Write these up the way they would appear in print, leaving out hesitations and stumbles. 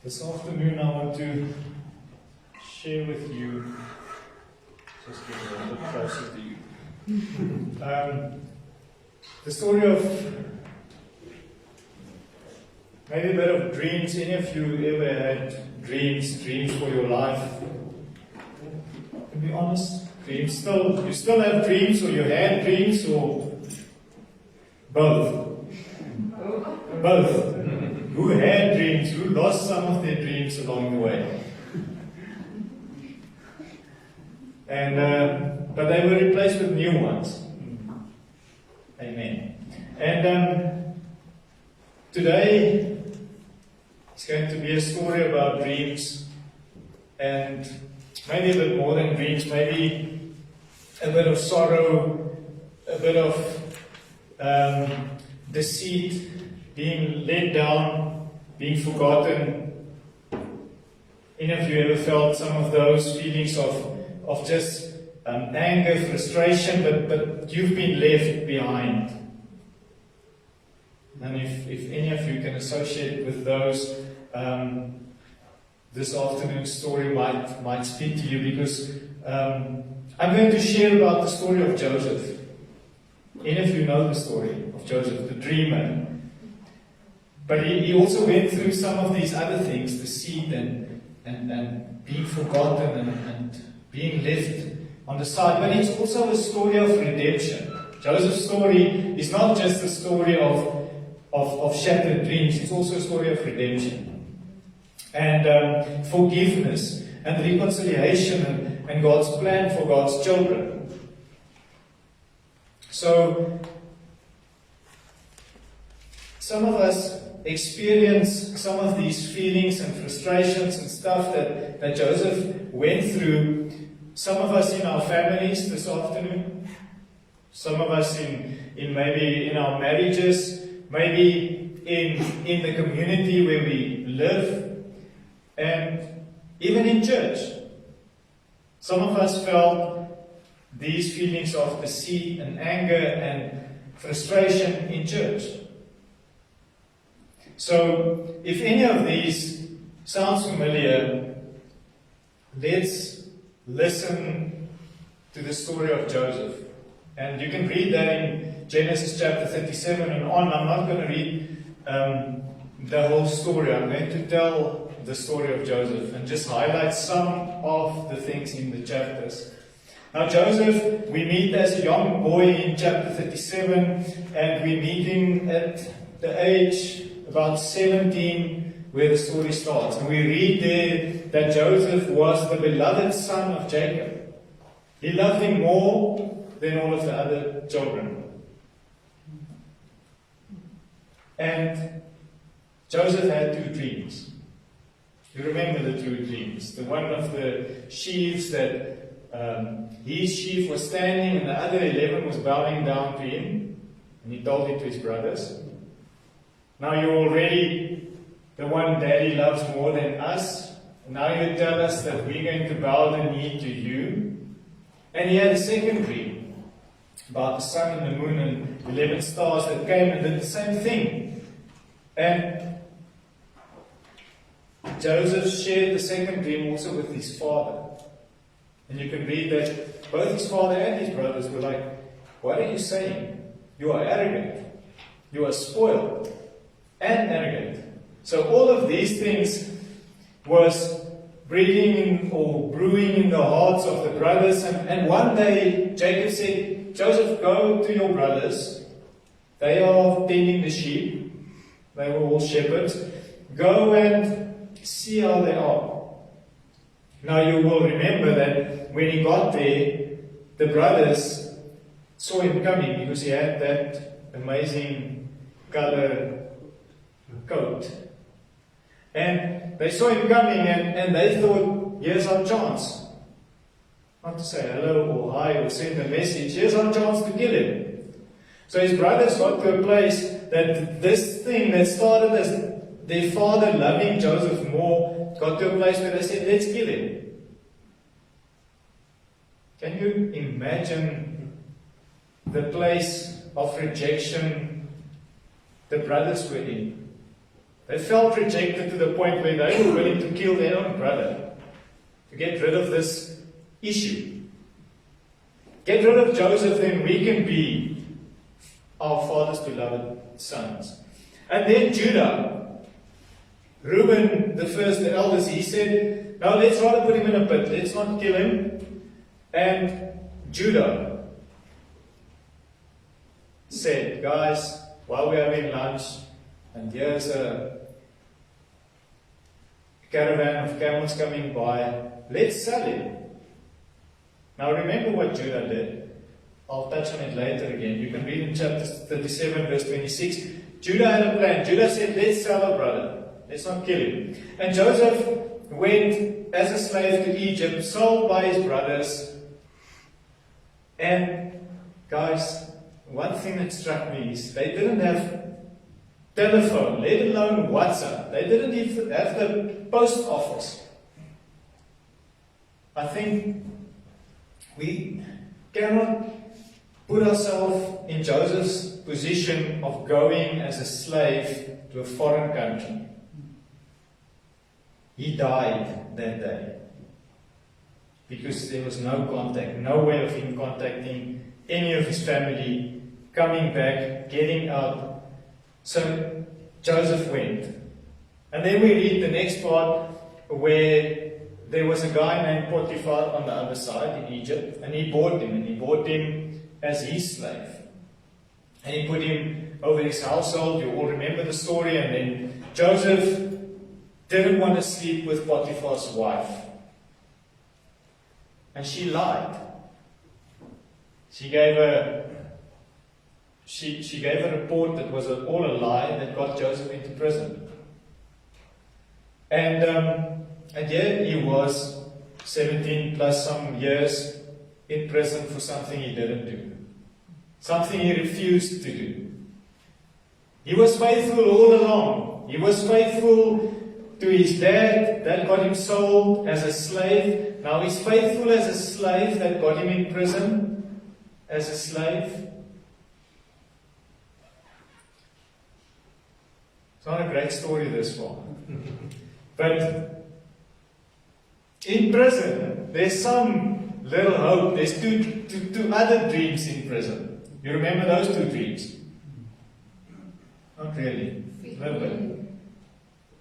This afternoon I want to share with you, just get a little bit closer to you, the story of maybe a bit of dreams. Any of you ever had dreams for your life? To be honest, you still have dreams, or you had dreams, or both? Both. Who had dreams? Who lost some of their dreams along the way? And but they were replaced with new ones. Amen. And today it's going to be a story about dreams, and maybe a bit more than dreams, maybe a bit of sorrow, a bit of deceit, being let down, being forgotten. Any of you ever felt some of those feelings of just anger, frustration, but you've been left behind? And if any of you can associate with those, this afternoon's story might speak to you, because I'm going to share about the story of Joshep. Any of you know the story of Joshep, the dreamer? But he also went through some of these other things, deceit and being forgotten and being left on the side. But it's also a story of redemption. Joseph's story is not just a story of shattered dreams, it's also a story of redemption and forgiveness and reconciliation and God's plan for God's children. So some of us experience some of these feelings and frustrations and stuff that Joshep went through. Some of us in our families this afternoon, some of us in maybe in our marriages, maybe in the community where we live, and even in church. Some of us felt these feelings of deceit and anger and frustration in church. So, if any of these sounds familiar, let's listen to the story of Joshep. And you can read that in Genesis chapter 37 and on. I'm not going to read the whole story. I'm going to tell the story of Joshep and just highlight some of the things in the chapters. Now, Joshep, we meet as a young boy in chapter 37, and we meet him at the age about 17, where the story starts. And we read there that Joshep was the beloved son of Jacob. He loved him more than all of the other children. And Joshep had two dreams. You remember the two dreams. The one of the sheaves that his sheaf was standing and the other 11 was bowing down to him. And he told it to his brothers. Now you're already the one Daddy loves more than us. Now you tell us that we're going to bow the knee to you. And he had a second dream about the sun and the moon and 11 stars that came and did the same thing. And Joshep shared the second dream also with his father. And you can read that both his father and his brothers were like, "What are you saying? You are arrogant. You are spoiled and arrogant." So all of these things was breeding or brewing in the hearts of the brothers. And one day Jacob said, "Joshep, go to your brothers. They are tending the sheep. They were all shepherds. Go and see how they are." Now you will remember that when he got there, the brothers saw him coming because he had that amazing color coat. And they saw him coming and they thought, here's our chance. Not to say hello or hi or send a message. Here's our chance to kill him. So his brothers got to a place that this thing that started as their father loving Joshep more got to a place where they said, let's kill him. Can you imagine the place of rejection the brothers were in? They felt rejected to the point where they were willing to kill their own brother to get rid of this issue. Get rid of Joseph, then we can be our father's beloved sons. And then Judah, Reuben, the eldest, he said, no, let's rather put him in a pit. Let's not kill him. And Judah said, guys, while we're having lunch, and here's a caravan of camels coming by, let's sell him. Now remember what Judah did. I'll touch on it later again. You can read in chapter 37, verse 26. Judah had a plan. Judah said, let's sell our brother. Let's not kill him. And Joseph went as a slave to Egypt, sold by his brothers. And guys, one thing that struck me is they didn't have telephone, let alone WhatsApp. They didn't even have the post office. I think we cannot put ourselves in Joseph's position of going as a slave to a foreign country. He died that day because there was no contact, no way of him contacting any of his family, coming back, getting out. So Joseph went. And then we read the next part where there was a guy named Potiphar on the other side in Egypt, and he bought him as his slave. And he put him over his household. You all remember the story. And then Joseph didn't want to sleep with Potiphar's wife. And she lied. She gave a report that was all a lie that got Joseph into prison. And yet he was 17 plus some years in prison for something he didn't do. Something he refused to do. He was faithful all along. He was faithful to his dad that got him sold as a slave. Now he's faithful as a slave that got him in prison as a slave. It's not a great story this far. But in prison, there's some little hope. There's two other dreams in prison. You remember those two dreams? Not really. A little bit.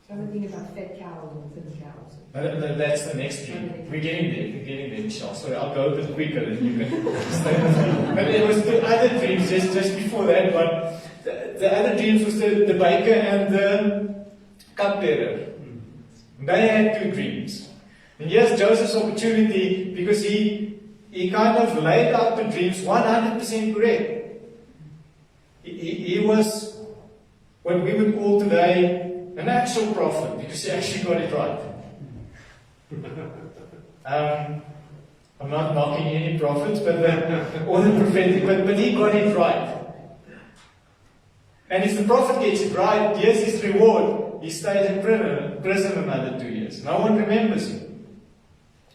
Something about fat cows and thin cows. That's the next dream. We're getting there, Michelle. Sorry, I'll go a bit quicker and you can stay with me. But there was two other dreams just before that one. The other dreams was the baker and the cupbearer. They had two dreams. And here's Joseph's opportunity because he kind of laid out the dreams 100% correct. He was what we would call today an actual prophet because he actually got it right. I'm not knocking any prophets, or the prophetic, but he got it right. And if the prophet gets it right, here's his reward. He stays in prison another 2 years. No one remembers him.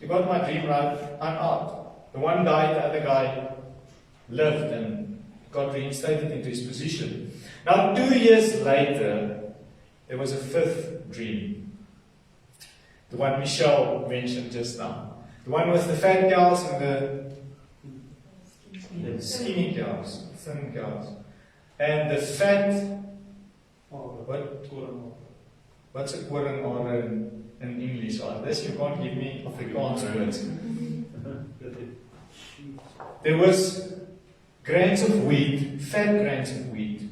You got my dream right, I'm out. The one died, the other guy lived and got reinstated into his position. Now 2 years later, there was a fifth dream. The one Michelle mentioned just now. The one with the fat cows and the skinny cows, thin cows. And the fat, what's a koring in English? This you can't give me Afrikaans words. There was grains of wheat, fat grains of wheat.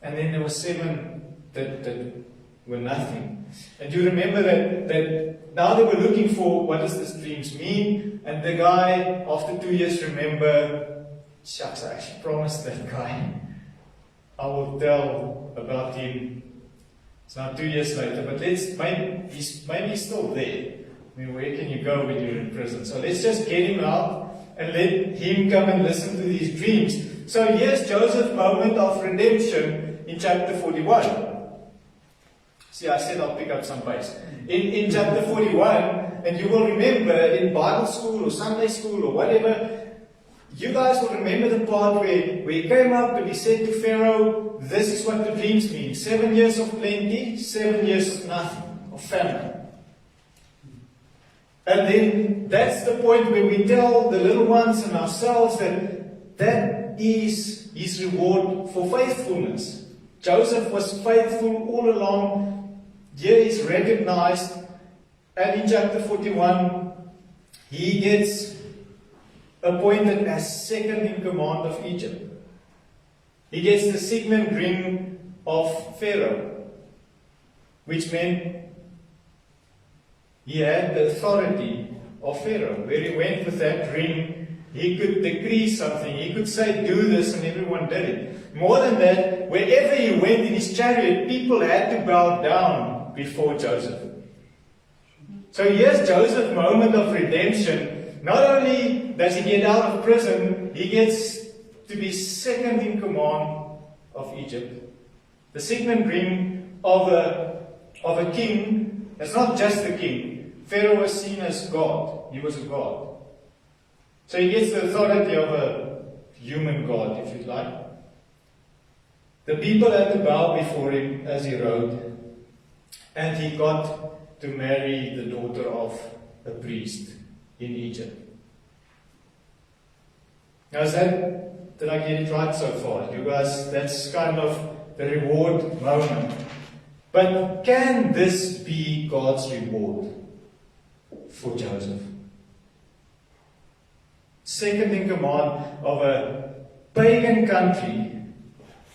And then there were 7 that were nothing. And you remember that now they were looking for what does this dreams mean? And the guy, after 2 years, remember, shucks, I actually promised that guy I will tell about him. It's now 2 years later, but maybe he's still there. I mean, where can you go when you're in prison? So let's just get him out and let him come and listen to these dreams. So here's Joseph's moment of redemption in chapter 41. See, I said I'll pick up some pace. In chapter 41, and you will remember in Bible school or Sunday school or whatever, you guys will remember the part where he came up and he said to Pharaoh, this is what the dreams mean. 7 years of plenty, 7 years of nothing, of famine. And then that's the point where we tell the little ones and ourselves that that is his reward for faithfulness. Joseph was faithful all along. Here he's recognized. And in chapter 41, he gets appointed as second in command of Egypt. He gets the signet ring of Pharaoh, which meant he had the authority of Pharaoh. Where he went with that ring, he could decree something. He could say, do this, and everyone did it. More than that, wherever he went in his chariot, people had to bow down before Joseph. So here's Joseph's moment of redemption. Not only does he get out of prison, he gets to be second in command of Egypt. The signet ring of a king. It's not just the king. Pharaoh was seen as God. He was a god. So he gets the authority of a human god, if you like. The people had to bow before him as he rode. And he got to marry the daughter of a priest in Egypt. Now did I get it right so far? You guys, that's kind of the reward moment. But can this be God's reward for Joseph? Second in command of a pagan country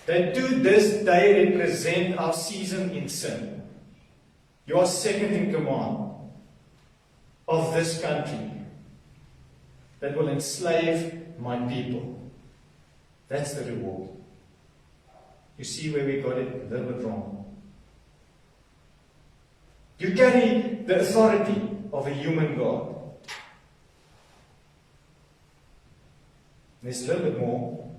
that to this day represent our season in sin. You are second in command of this country that will enslave my people. That's the reward. You see where we got it a little bit wrong. You carry the authority of a human God. There's a little bit more.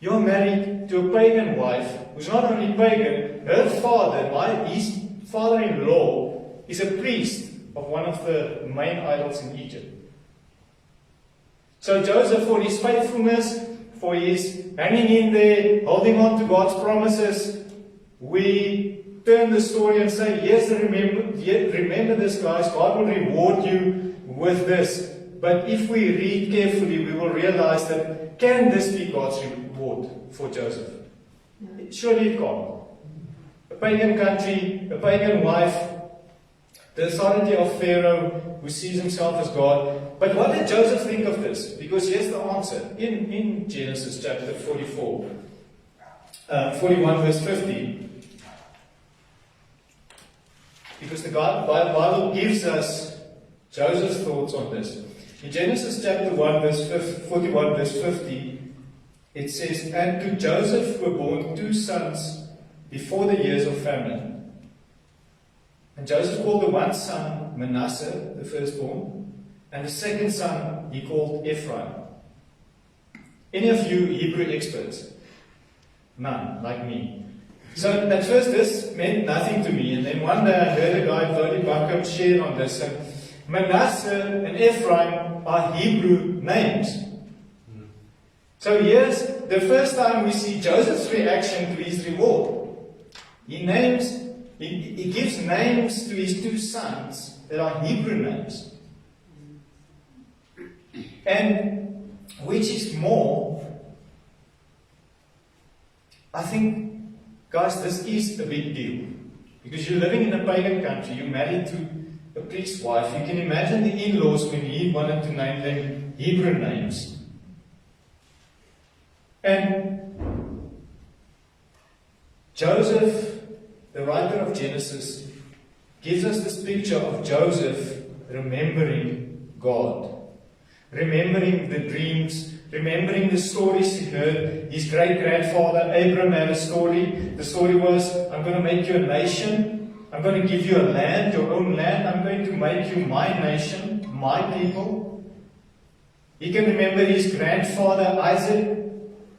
You're married to a pagan wife who's not only pagan, her father, his father-in-law, is a priest of one of the main idols in Egypt. So Joseph, for his faithfulness, for his hanging in there, holding on to God's promises, we turn the story and say, yes, remember this, guys, God will reward you with this. But if we read carefully, we will realize that, can this be God's reward for Joseph? Surely it can't. A pagan country, a pagan wife, the authority of Pharaoh, who sees himself as God. But what did Joseph think of this? Because here's the answer. In Genesis chapter 44, 41 verse 50. Because the Bible gives us Joseph's thoughts on this. In Genesis chapter 41 verse 50, it says, and to Joseph were born 2 sons before the years of famine. And Joseph called the one son Manasseh, the firstborn, and the second son he called Ephraim. Any of you Hebrew experts? None, like me. So at first this meant nothing to me, and then one day I heard a guy, Vody Buckham, share on this, and Manasseh and Ephraim are Hebrew names. So here's the first time we see Joseph's reaction to his reward. He gives names to his 2 sons that are Hebrew names. And which is more, I think, guys, this is a big deal. Because you're living in a pagan country, you're married to a priest's wife. You can imagine the in-laws when he wanted to name them Hebrew names. And Joseph, the writer of Genesis, gives us this picture of Joseph remembering God. Remembering the dreams, remembering the stories he heard. His great-grandfather Abram had a story. The story was, I'm going to make you a nation. I'm going to give you a land, your own land. I'm going to make you my nation, my people. He can remember his grandfather Isaac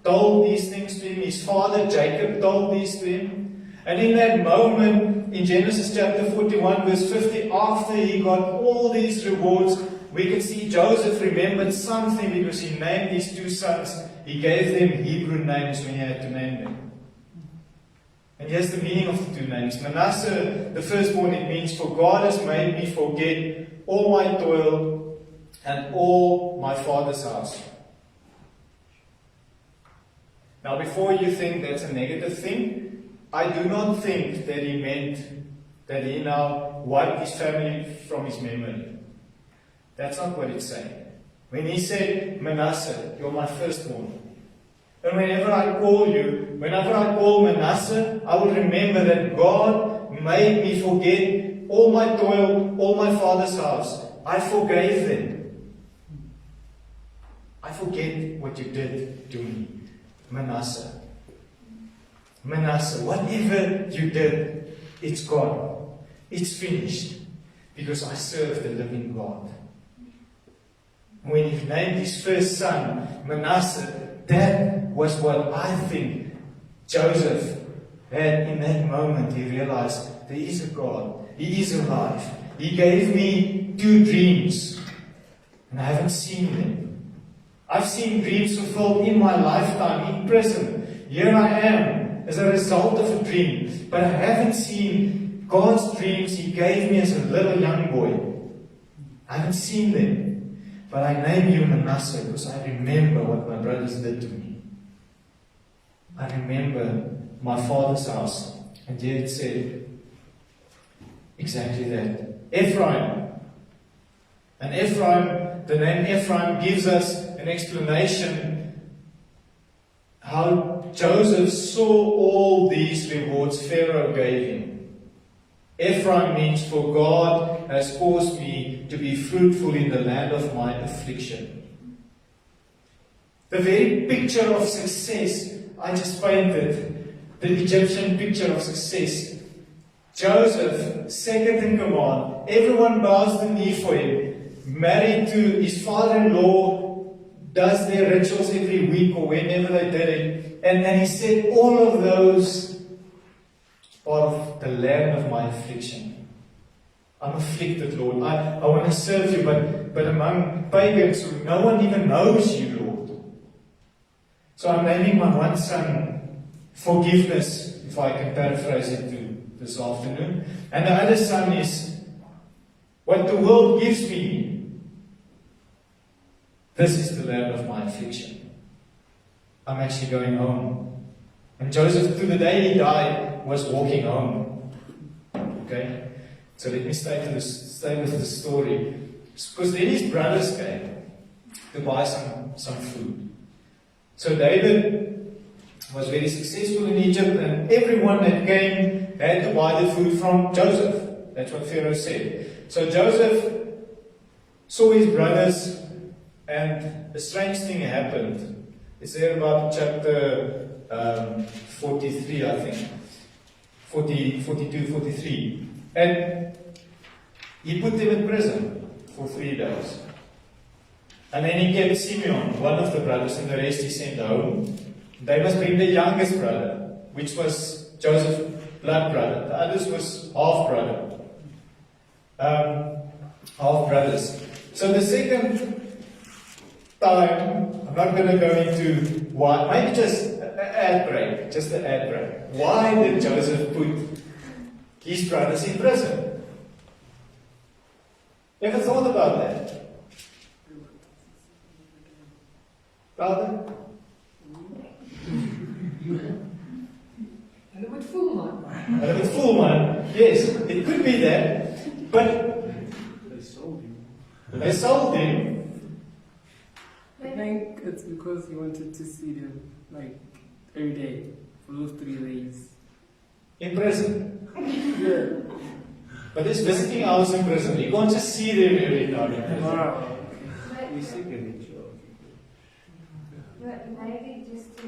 told these things to him. His father Jacob told these to him. And in that moment, in Genesis chapter 41 verse 50, after he got all these rewards, we can see Joseph remembered something because he named his two sons. He gave them Hebrew names when he had to name them. And here's the meaning of the two names. Manasseh, the firstborn, it means, for God has made me forget all my toil and all my father's house. Now, before you think that's a negative thing, I do not think that he meant that he now wiped his family from his memory. That's not what it's saying. When he said, Manasseh, you're my firstborn. And whenever I call you, whenever I call Manasseh, I will remember that God made me forget all my toil, all my father's house. I forgave them. I forget what you did to me. Manasseh. Manasseh, whatever you did, it's gone. It's finished. Because I serve the living God. When he named his first son, Manasseh, that was what I think Joseph had in that moment. He realized there is a God. He is alive. He gave me 2 dreams. And I haven't seen them. I've seen dreams fulfilled in my lifetime, in prison. Here I am, as a result of a dream. But I haven't seen God's dreams He gave me as a little young boy. I haven't seen them. But I name you Manasseh because I remember what my brothers did to me. I remember my father's house. And yet it said exactly that. Ephraim. And Ephraim, the name Ephraim gives us an explanation how Joseph saw all these rewards Pharaoh gave him. Ephraim means, for God has caused me to be fruitful in the land of my affliction. The very picture of success I just painted, the Egyptian picture of success. Joseph, second in command, everyone bows the knee for him, married to his father-in-law, does their rituals every week or whenever they did it. And he said, all of those part of the land of my affliction. I'm afflicted, Lord. I want to serve you, but among pagans, no one even knows you, Lord. So I'm naming my one son Forgiveness, if I can paraphrase it to this afternoon. And the other son is what the world gives me. This is the land of my affliction. I'm actually going home. And Joseph, to the day he died, was walking home. Okay? So let me stay with the story. Because then his brothers came to buy some food. So David was very successful in Egypt, and everyone that came had to buy the food from Joseph. That's what Pharaoh said. So Joseph saw his brothers, and a strange thing happened. It's there about chapter 43, I think. 42, 43. And he put them in prison for 3 days. And then he kept Simeon, one of the brothers, and the rest he sent home. They must bring the youngest brother, which was Joseph's blood brother. The others was half brother. Half brothers. So the second time, I'm not going to go into why, maybe just an ad break. Why did Joseph put his brothers in prison? Ever thought about that? Brother? Hulle moet voel man. Hulle moet voel man. Yes, it could be that. But They sold him. they sold him. I think it's because he wanted to see them like every day for those 3 days. In prison. Yeah. But there's visiting hours in prison. You can't just see them every time in prison. Wow. But, We seek an intro. but maybe just to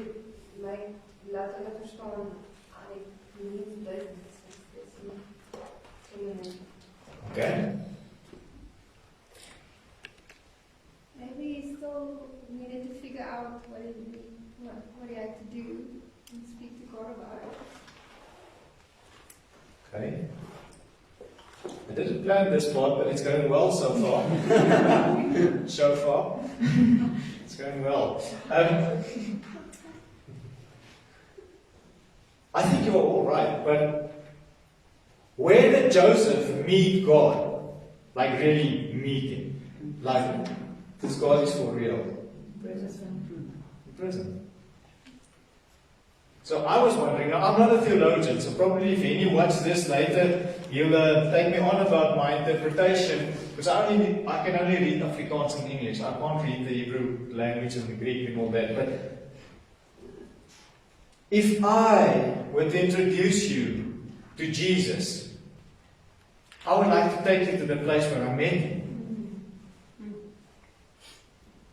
like laat hulle verstaan I need business. Okay. Maybe he still needed to figure out what he had to do and speak to God about it. Okay. I didn't plan this part, but it's going well so far. So far. It's going well. I think you're all right, but where did Joseph meet God? Like really meet Him? Like, this God is for real. In prison. So I was wondering, now I'm not a theologian, so probably if any watch this later, he'll take me on about my interpretation, because I can only read Afrikaans and English. I can't read the Hebrew language and the Greek and all that. But if I were to introduce you to Jesus, I would like to take you to the place where I met Him.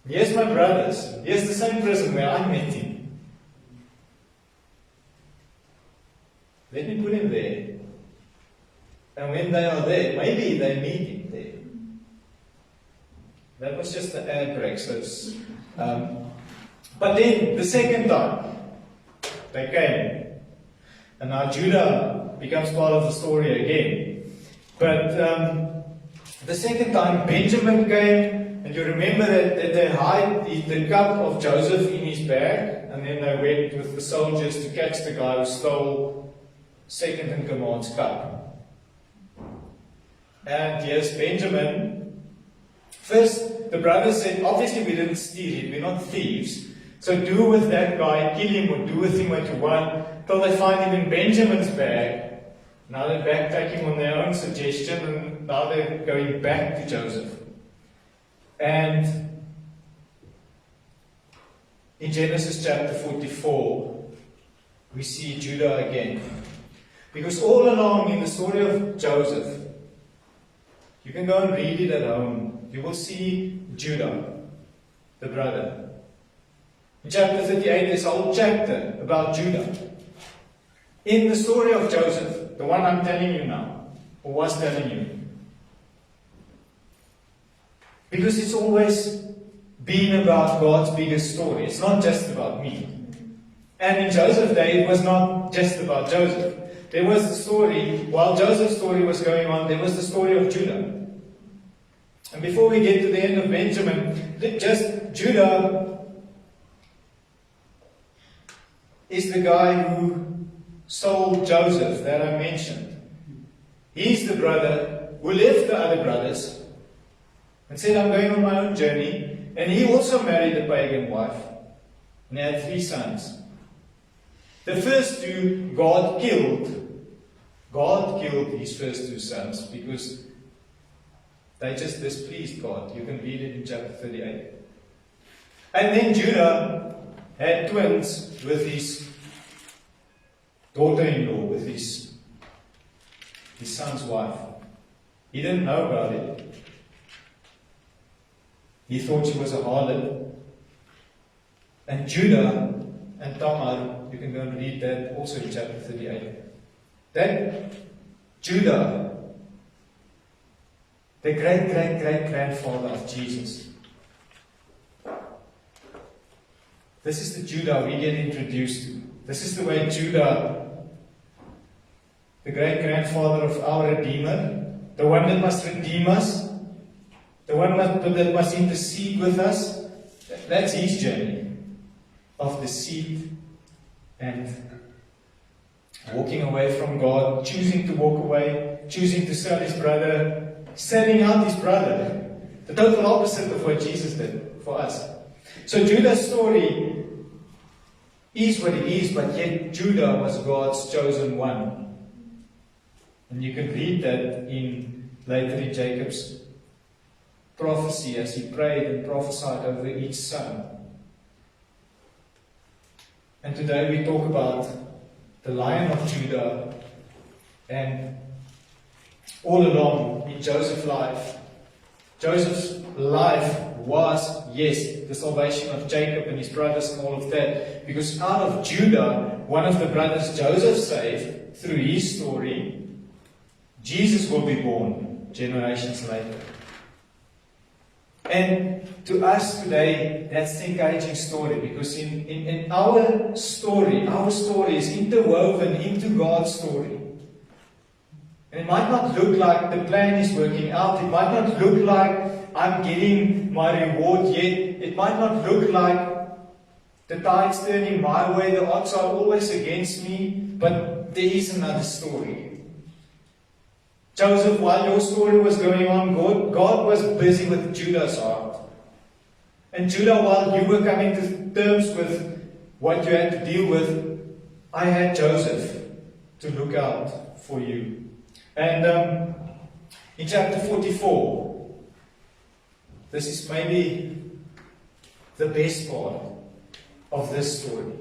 Here's my brothers. Here's the same prison where I met Him. Let me put Him there. And when they are there, maybe they meet Him there. That was just the ad break. So but then, the second time, they came. And now Judah becomes part of the story again. But the second time, Benjamin came. And you remember that they hide the cup of Joseph in his bag. And then they went with the soldiers to catch the guy who stole second in command's cup. And here's Benjamin. First, the brothers said, obviously we didn't steal it, we're not thieves. So do with that guy, kill him or do with him what you want, till they find him in Benjamin's bag. Now they're backtracking on their own suggestion, and now they're going back to Joseph. And in Genesis chapter 44, we see Judah again. Because all along in the story of Joseph, you can go and read it at home, you will see Judah, the brother. In chapter 38, there's a whole chapter about Judah. In the story of Joseph, the one I'm telling you now, or was telling you, because it's always been about God's biggest story. It's not just about me. And in Joseph's day, it was not just about Joseph. There was the story, while Joseph's story was going on, there was the story of Judah. And before we get to the end of Benjamin, just Judah is the guy who sold Joseph that I mentioned. He's the brother who left the other brothers and said, I'm going on my own journey. And he also married a pagan wife. And he had 3 sons. The first 2, God killed. God killed his first 2 sons because they just displeased God. You can read it in chapter 38. And then Judah had twins with his daughter-in-law, with his son's wife. He didn't know about it. He thought she was a harlot. And Judah and Tamar, you can go and read that also in chapter 38. That Judah, the great-great-great-grandfather of Jesus. This is the Judah we get introduced to. This is the way Judah, the great-grandfather of our Redeemer, the one that must redeem us, the one that must intercede with us, that's his journey of deceit and walking away from God, choosing to walk away, choosing to sell his brother, selling out his brother. The total opposite of what Jesus did for us. So Judah's story is what it is, but yet Judah was God's chosen one. And you can read that later in Jacob's prophecy as he prayed and prophesied over each son. And today we talk about the Lion of Judah, and all along in Joseph's life was, yes, the salvation of Jacob and his brothers and all of that, because out of Judah, one of the brothers Joseph saved, through his story, Jesus will be born generations later. And to us today, that's the encouraging story, because in our story is interwoven into God's story. And it might not look like the plan is working out. It might not look like I'm getting my reward yet. It might not look like the tide's turning my way. The odds are always against me. But there is another story. Joseph, while your story was going on, God was busy with Judah's heart. And Judah, while you were coming to terms with what you had to deal with, I had Joseph to look out for you. And in chapter 44, this is maybe the best part of this story.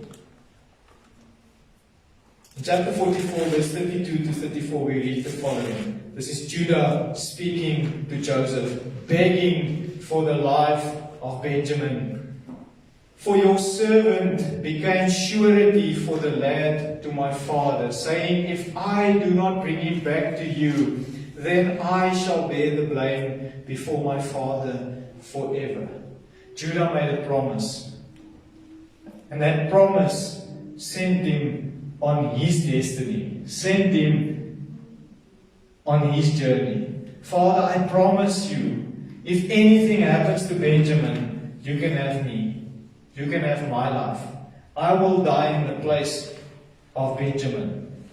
In chapter 44, verse 32 to 34, we read the following. This is Judah speaking to Joseph, begging for the life of Benjamin. For your servant became surety for the lad to my father, saying, if I do not bring him back to you, then I shall bear the blame before my father forever. Judah made a promise. And that promise sent him on his destiny, sent him on his journey. Father, I promise you, if anything happens to Benjamin, you can have me. You can have my life. I will die in the place of Benjamin.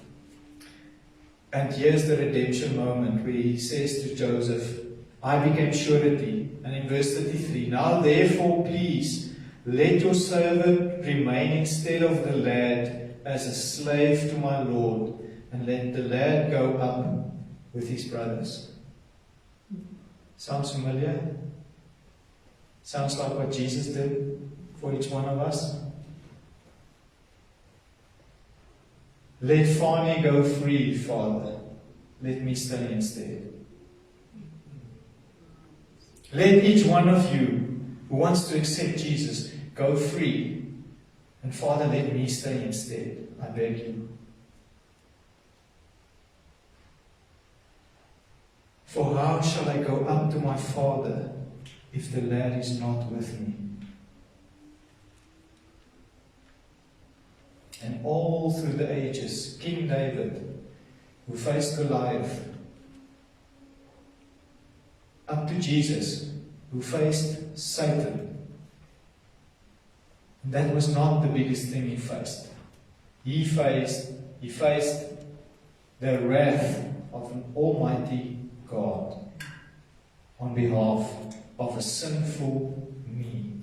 And here's the redemption moment where he says to Joseph, I became surety. And in verse 33, now therefore please, let your servant remain instead of the lad as a slave to my Lord, and let the lad go up with his brothers. Sounds familiar? Sounds like what Jesus did for each one of us. Let Fanie go free, Father. Let me stay instead. Let each one of you who wants to accept Jesus go free. And Father, let me stay instead. I beg you. For how shall I go up to my father if the lad is not with me? And all through the ages, King David, who faced Goliath, up to Jesus, who faced Satan. And that was not the biggest thing he faced. He faced the wrath of an almighty God on behalf of a sinful me,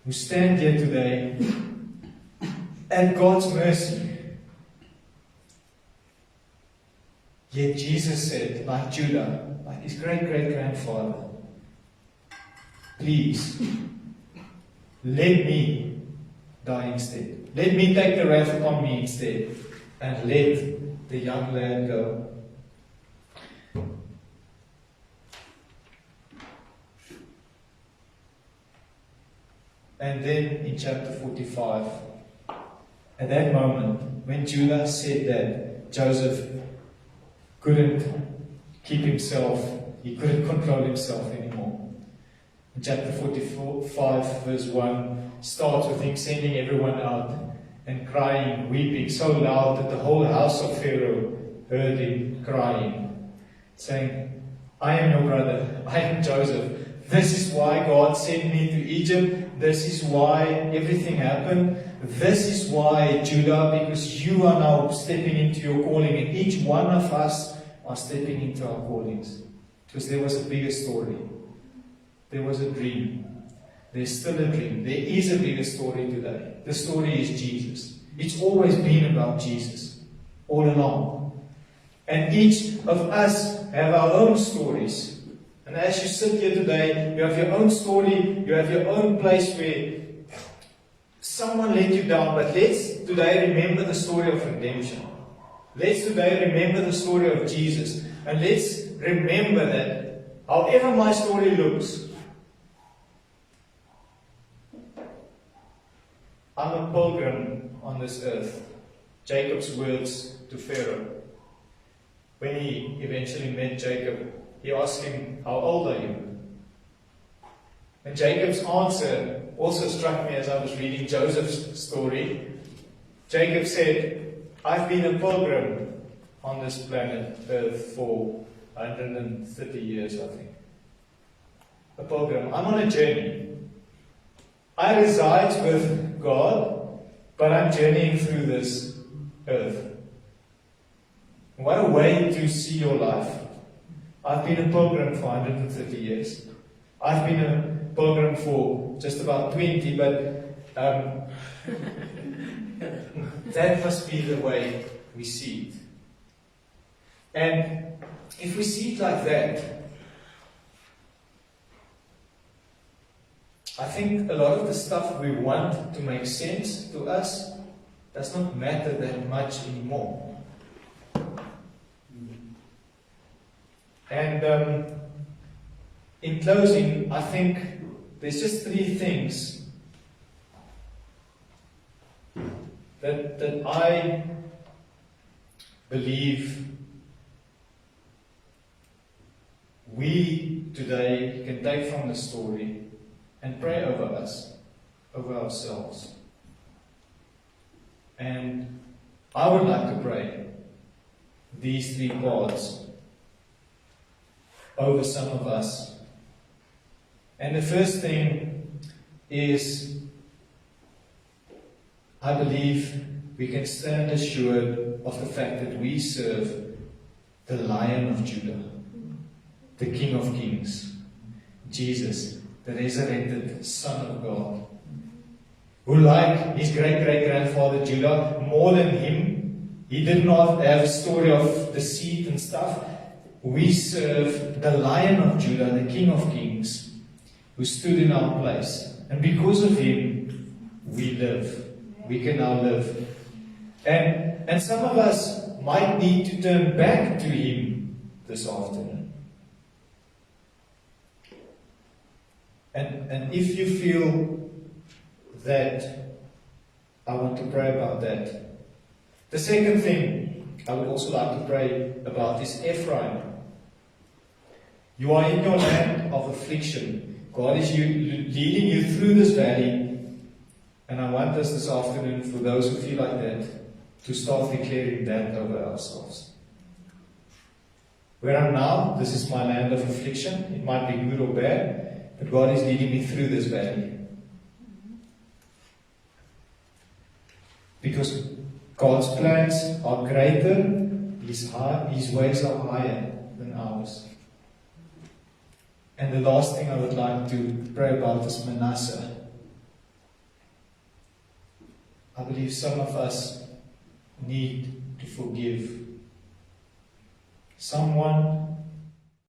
who stand here today at God's mercy. Yet Jesus said, like Judah, like his great-great-grandfather, please, let me die instead. Let me take the wrath upon me instead, and let the young lad go. And then in chapter 45, at that moment, when Judah said that, Joseph couldn't keep himself, he couldn't control himself anymore. In chapter 45, verse 1, starts with him sending everyone out and crying, weeping so loud that the whole house of Pharaoh heard him crying, saying, I am your brother, I am Joseph. This is why God sent me to Egypt. This is why everything happened. This is why, Judah, because you are now stepping into your calling, and each one of us are stepping into our callings. Because there was a bigger story. There was a dream. There's still a dream. There is a bigger story today. The story is Jesus. It's always been about Jesus, all along. And each of us have our own stories. And as you sit here today, you have your own story, you have your own place where someone let you down, but let's today remember the story of redemption. Let's today remember the story of Jesus. And let's remember that however my story looks, I'm a pilgrim on this earth. Jacob's words to Pharaoh. When he eventually met Jacob, he asked him, how old are you? And Jacob's answer also struck me as I was reading Joseph's story. Jacob said, I've been a pilgrim on this planet Earth for 130 years, I think. A pilgrim. I'm on a journey. I reside with God, but I'm journeying through this earth. What a way to see your life. I've been a pilgrim for 130 years. I've been a pilgrim for just about 20, but that must be the way we see it. And if we see it like that, I think a lot of the stuff we want to make sense to us does not matter that much anymore. And in closing, I think there's just 3 things that I believe we today can take from the story and pray over us, over ourselves. And I would like to pray these 3 parts over some of us. And the first thing is, I believe we can stand assured of the fact that we serve the Lion of Judah, the King of Kings, Jesus, the resurrected Son of God, who, like his great-great-grandfather Judah, more than him, he did not have a story of deceit and stuff. We serve the Lion of Judah, the King of Kings, who stood in our place. And because of him, we live. We can now live. And some of us might need to turn back to him this afternoon. And if you feel that, I want to pray about that. The second thing I would also like to pray about is Ephraim. You are in your land of affliction. God is leading you through this valley. And I want us this afternoon, for those who feel like that, to start declaring that over ourselves. Where I'm now, this is my land of affliction. It might be good or bad, but God is leading me through this valley. Because God's plans are greater, His ways are higher than ours. And the last thing I would like to pray about is Manasseh. I believe some of us need to forgive someone